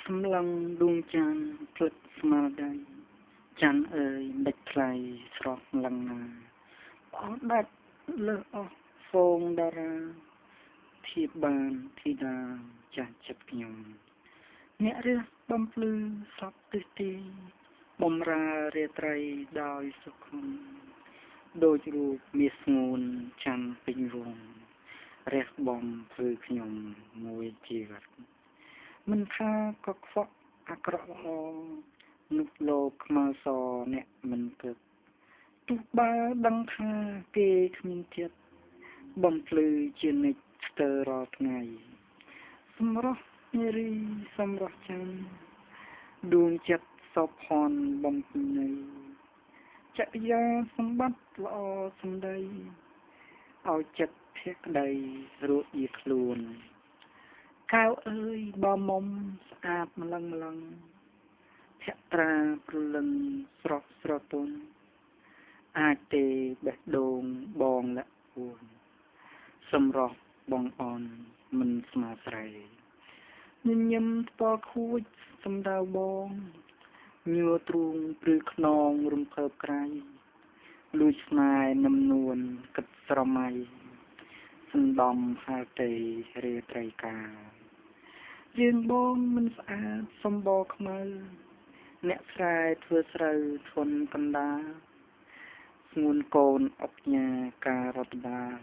សម្លឹងដួងច័ន្ទភ្លឹកស្មារតីច័ន្ទអើយដាច់ថ្លៃស្រស់លឹងណាអស់ដាច់លើសអស់ហ្វូងតារាធៀបបានធីតាចាស់ចិត្តខ្ញុំអ្នករះបំភ្លឺសពទិសទីបំរើរាត្រីដោយសុខុមដូចរូបមាសស្ងួនច័ន្ទពេញវងរះបំភ្លឺខ្ញុំមួយជីវិតមិនថាកខ្វក់អាក្រក់ល្អនោះលោកខ្មៅសអ្នកមិនគិតទោះបើដឹងថាគេគ្មានចិត្តបំភ្លឺជានិច្ចស្ទើររាល់ថ្ងៃសម្រស់នារីសម្រស់ច័ន្ទដួងចិត្តសោភ័ណ្ឌបំពេញនៃចក្យាសម្បត្តិល្អសម្ដីឲ្យចិត្តភក្តីរួចជាខ្លួនកៅអើយបើមុំស្អាតម្លឹងភត្រាព្រលឹងស្រស់ស្រទន់អាចទេបេះដូងបងលាក់ពួនសម្រស់បងអនមិនស្មើស្រីញញឹមផ្ទាល់ខួចសម្ដៅបងញួរទ្រូងព្រឺខ្នងរំភើបក្រៃលួចស្នេហ៍នឹមនួនគិតស្រមៃសណ្ដំហាលទេរាត្រីកាលយើងបងមិនស្អាតសម្បរខ្មៅអ្នកស្រែធ្វើស្រូវធន់កណ្ដាលស្ងួនកូនអុកញ៉ាការរដ្ឋបាល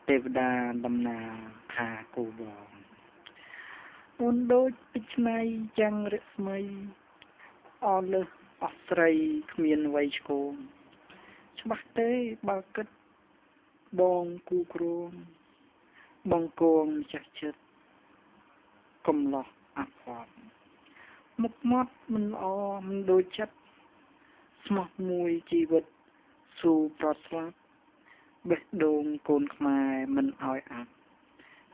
ទេវតាដំណាលថាគូបងអូនដូចពេជ្រឆ្នៃចាំងរស្មីអស់លើសអស់ស្រីគ្មានវ័យឆ្កូងច្បាស់ទេបើគិតបងគូគ្រងបងគងចាស់ចិត្តកំឡោះអភ័ព្វមុខមាត់មិនល្អមិនដូចចិត្តស្មោះមួយជីវិតស៊ូប្រត់ស្លាប់បេះដូងកូនខ្មែរមិនឲ្យអាប់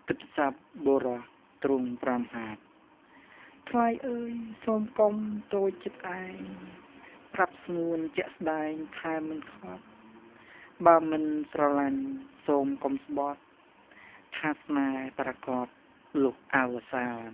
គិតសាប់បុរសទ្រង់5ហាតថ្លៃអើយសូមកុំតូចចិត្តឯងប្រាប់ស្ងួនជាក់ស្ដែងថែមមិនខត់បើមិនស្រឡាញ់សូមកុំស្បត់ថាស្នេហ៍ប្រកបលុះអវសាន